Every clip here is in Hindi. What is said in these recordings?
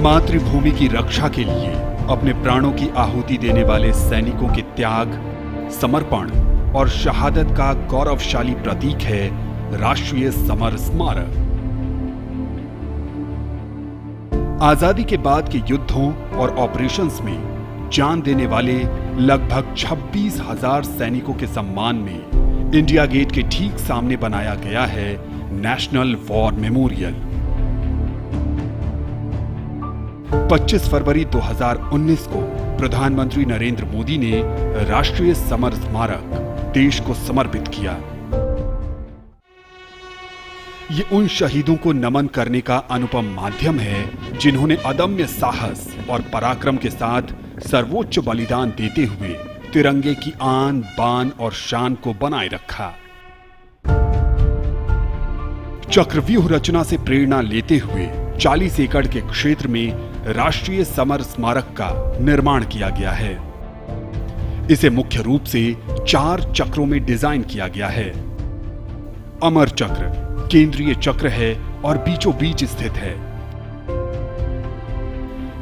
मातृभूमि की रक्षा के लिए अपने प्राणों की आहुति देने वाले सैनिकों के त्याग, समर्पण और शहादत का गौरवशाली प्रतीक है राष्ट्रीय समर स्मारक। आजादी के बाद के युद्धों और ऑपरेशंस में जान देने वाले लगभग 26,000 सैनिकों के सम्मान में इंडिया गेट के ठीक सामने बनाया गया है नेशनल वॉर मेमोरियल। 25 फरवरी 2019 को प्रधानमंत्री नरेंद्र मोदी ने राष्ट्रीय समर स्मारक देश को समर्पित किया। ये उन शहीदों को नमन करने का अनुपम माध्यम है जिन्होंने अदम्य साहस और पराक्रम के साथ सर्वोच्च बलिदान देते हुए तिरंगे की आन, बान और शान को बनाए रखा। चक्रव्यूह रचना से प्रेरणा लेते हुए 40 एकड़ के क्षेत्र में राष्ट्रीय समर स्मारक का निर्माण किया गया है। इसे मुख्य रूप से 4 चक्रों में डिजाइन किया गया है। अमर चक्र केंद्रीय चक्र है और बीचों बीच स्थित है।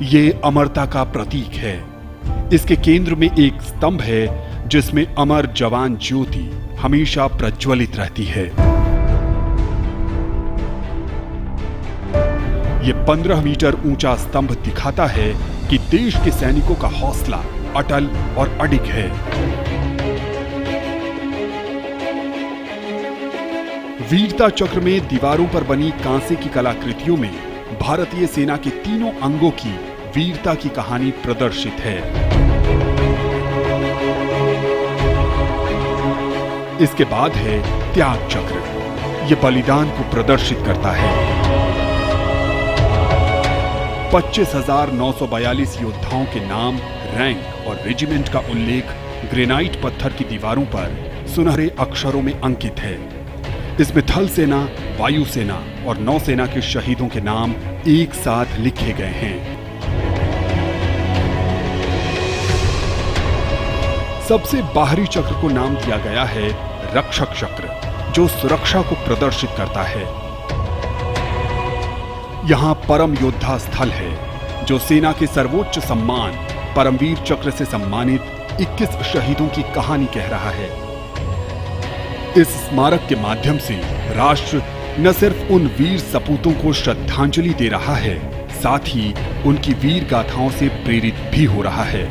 ये अमरता का प्रतीक है। इसके केंद्र में एक स्तंभ है जिसमें अमर जवान ज्योति हमेशा प्रज्वलित रहती है। ये 15 मीटर ऊंचा स्तंभ दिखाता है कि देश के सैनिकों का हौसला अटल और अडिग है। वीरता चक्र में दीवारों पर बनी कांसे की कलाकृतियों में भारतीय सेना के तीनों अंगों की वीरता की कहानी प्रदर्शित है। इसके बाद है त्याग चक्र। यह बलिदान को प्रदर्शित करता है। 25,942 योद्धाओं के नाम, रैंक और रेजिमेंट का उल्लेख ग्रेनाइट पत्थर की दीवारों पर सुनहरे अक्षरों में अंकित है। इसमें थल सेना, वायु सेना और नौसेना के शहीदों के नाम एक साथ लिखे गए हैं। सबसे बाहरी चक्र को नाम दिया गया है रक्षक चक्र, जो सुरक्षा को प्रदर्शित करता है। यहाँ परम योद्धा स्थल है, जो सेना के सर्वोच्च सम्मान परमवीर चक्र से सम्मानित 21 शहीदों की कहानी कह रहा है। इस स्मारक के माध्यम से राष्ट्र न सिर्फ उन वीर सपूतों को श्रद्धांजलि दे रहा है, साथ ही उनकी वीर गाथाओं से प्रेरित भी हो रहा है।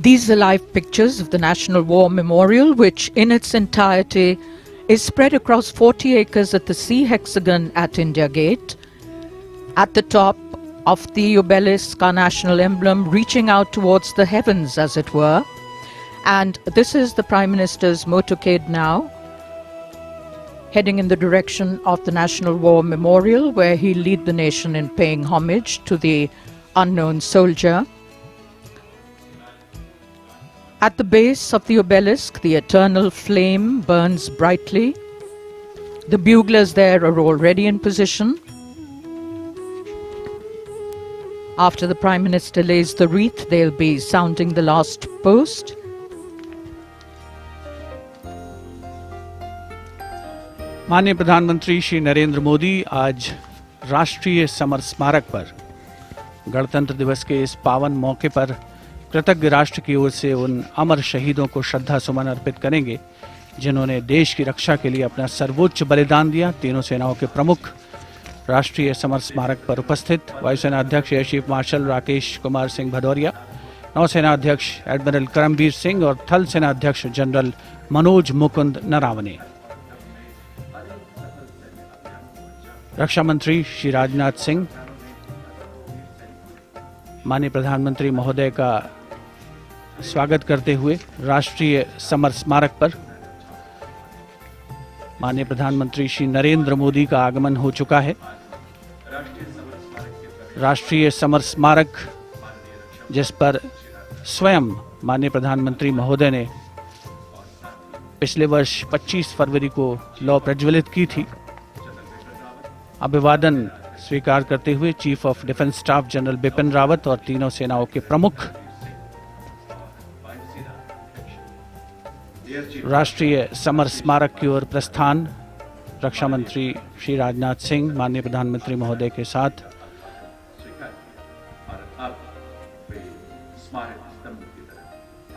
These are live pictures of the National War Memorial, which in its entirety is spread across 40 acres at the Sea Hexagon at India Gate. At the top of the obelisk, our national emblem reaching out towards the heavens, as it were. And this is the Prime Minister's motorcade now, heading in the direction of the National War Memorial, where he'll lead the nation in paying homage to the unknown soldier. At the base of the obelisk, the eternal flame burns brightly. The buglers there are already in position. After the Prime Minister lays the wreath, they'll be sounding the last post. माननीय प्रधानमंत्री श्री नरेंद्र मोदी आज राष्ट्रीय समर स्मारक पर गणतंत्र दिवस के इस पावन मौके पर कृतज्ञ राष्ट्र की ओर से उन अमर शहीदों को श्रद्धा सुमन अर्पित करेंगे जिन्होंने देश की रक्षा के लिए अपना सर्वोच्च बलिदान दिया। तीनों सेनाओं के प्रमुख राष्ट्रीय समर स्मारक पर उपस्थित वायुसेना अध्यक्ष air chief marshal Rakesh Kumar Singh Bhadauria, नौसेना अध्यक्ष एडमिरल करमबीर सिंह और थल सेना अध्यक्ष जनरल मनोज मुकुंद नरावने, रक्षा मंत्री श्री राजनाथ सिंह, माननीय प्रधानमंत्री महोदय का स्वागत करते हुए राष्ट्रीय समर स्मारक पर माननीय प्रधानमंत्री श्री नरेंद्र मोदी का आगमन हो चुका है। राष्ट्रीय समर स्मारक जिस पर स्वयं माननीय प्रधानमंत्री महोदय ने पिछले वर्ष 25 फरवरी को लौ प्रज्वलित की थी, अभिवादन स्वीकार करते हुए chief of defence staff general Bipin Rawat और तीनों सेनाओं के प्रमुख राष्ट्रीय समर स्मारक की ओर प्रस्थान रक्षा मंत्री श्री राजनाथ सिंह माननीय प्रधानमंत्री महोदय के साथ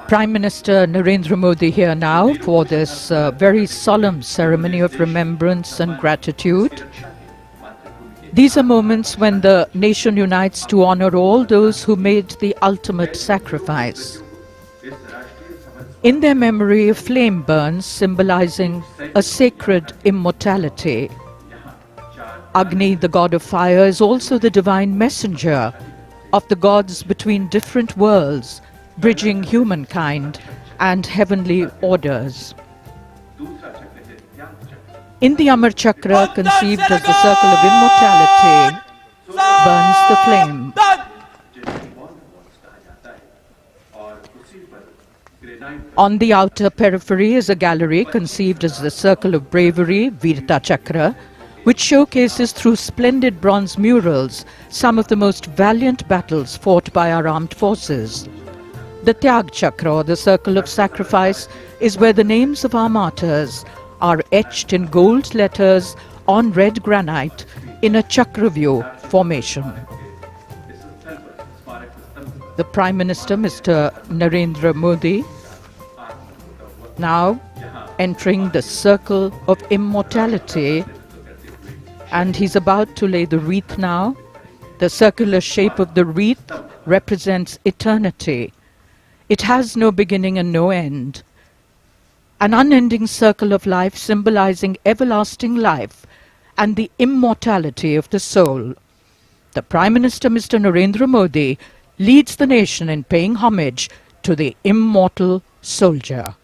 Prime Minister Narendra Modi here now for this very solemn ceremony of remembrance and gratitude. These are moments when the nation unites to honor all those who made the ultimate sacrifice. In their memory, a flame burns, symbolizing a sacred immortality. Agni, the god of fire, is also the divine messenger of the gods between different worlds, bridging humankind and heavenly orders. In the Amar Chakra, conceived as the circle of immortality, burns the flame. On the outer periphery is a gallery conceived as the circle of bravery, Virta Chakra, which showcases through splendid bronze murals some of the most valiant battles fought by our armed forces. The Tyag Chakra, or the circle of sacrifice, is where the names of our martyrs are etched in gold letters on red granite in a Chakravyu formation. The Prime Minister, Mr. Narendra Modi, now entering the circle of immortality, and he's about to lay the wreath now. The circular shape of the wreath represents eternity. It has no beginning and no end. An unending circle of life symbolizing everlasting life and the immortality of the soul. The Prime Minister, Mr. Narendra Modi, leads the nation in paying homage to the immortal soldier.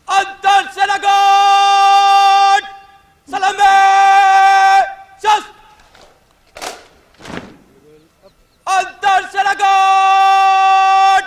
Antar Senagot! Salame! Just! Antar Senagot!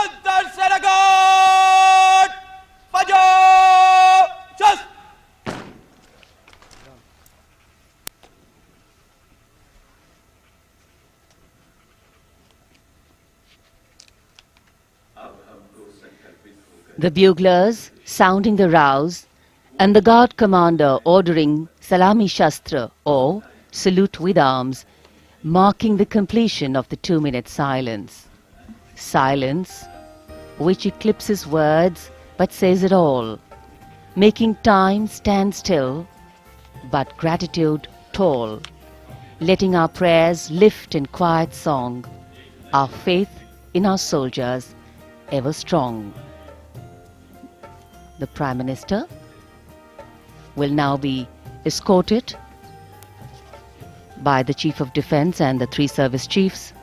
अंतर सेनागार्ड पचास The buglers sounding the rouse and the guard commander ordering Salami Shastra or salute with arms, marking the completion of the 2-minute silence. Silence which eclipses words but says it all, making time stand still but gratitude tall, letting our prayers lift in quiet song, our faith in our soldiers ever strong. The Prime Minister will now be escorted by the Chief of Defence and the 3 service chiefs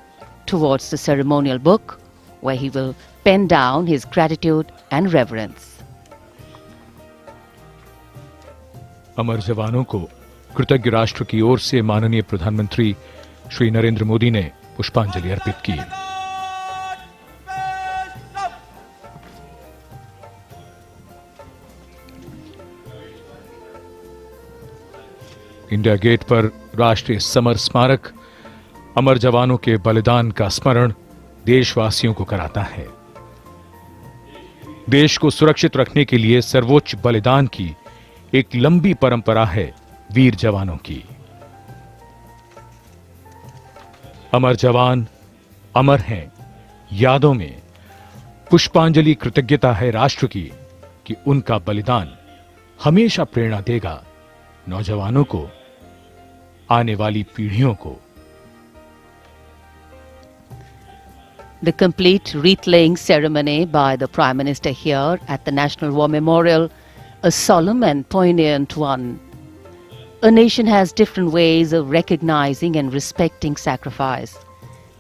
towards the ceremonial book where he will pen down his gratitude and reverence. अमर जवानों को कृतज्ञ राष्ट्र की ओर से माननीय प्रधानमंत्री श्री नरेंद्र मोदी ने पुष्पांजलि अर्पित की। इंडिया गेट पर राष्ट्रीय समर स्मारक अमर जवानों के बलिदान का स्मरण देशवासियों को कराता है। देश को सुरक्षित रखने के लिए सर्वोच्च बलिदान की एक लंबी परंपरा है वीर जवानों की। अमर जवान अमर हैं यादों में। पुष्पांजलि कृतज्ञता है राष्ट्र की कि उनका बलिदान हमेशा प्रेरणा देगा नौजवानों को, आने वाली पीढ़ियों को। The complete wreath-laying ceremony by the Prime Minister here at the National War Memorial, a solemn and poignant one. A nation has different ways of recognizing and respecting sacrifice.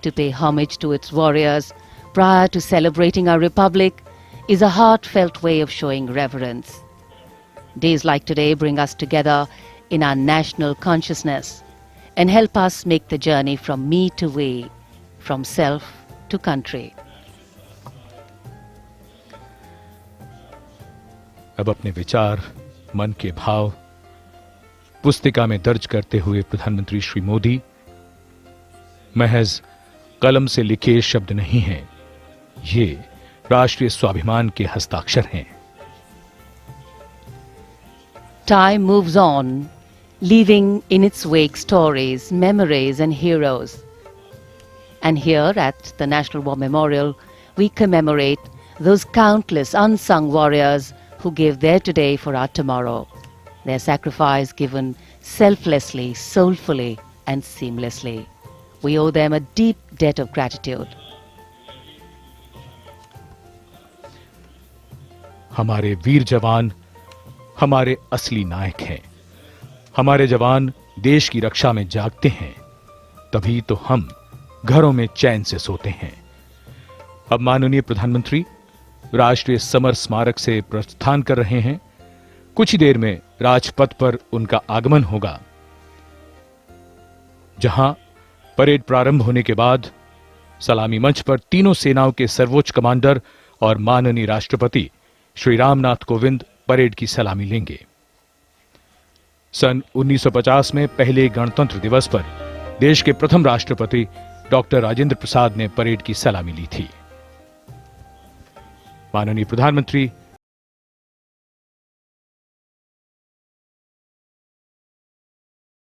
To pay homage to its warriors prior to celebrating our republic is a heartfelt way of showing reverence. Days like today bring us together in our national consciousness and help us make the journey from me to we, from self to country. अब अपने विचार, मन के भाव पुस्तिका में दर्ज करते हुए प्रधानमंत्री श्री मोदी महज कलम से लिखे शब्द नहीं हैं, ये राष्ट्रीय स्वाभिमान के हस्ताक्षर हैं। Time moves on, leaving in its wake stories, memories and heroes. And here at the National War Memorial, we commemorate those countless unsung warriors who gave their today for our tomorrow. Their sacrifice given selflessly, soulfully and seamlessly. We owe them a deep debt of gratitude. हमारे वीर जवान हमारे असली नायक हैं। हमारे जवान देश की रक्षा में जागते हैं, तभी तो हम घरों में चैन से सोते हैं। अब माननीय प्रधानमंत्री राष्ट्रीय समर स्मारक से प्रस्थान कर रहे हैं। कुछ ही देर में राजपथ पर उनका आगमन होगा, जहां परेड प्रारंभ होने के बाद सलामी मंच पर तीनों सेनाओं के सर्वोच्च कमांडर और माननीय राष्ट्रपति श्री रामनाथ कोविंद परेड की सलामी लेंगे। सन 1950 में पहले गणतंत्र दिवस पर देश के प्रथम राष्ट्रपति डॉक्टर राजेंद्र प्रसाद ने परेड की सलामी ली थी। माननीय प्रधानमंत्री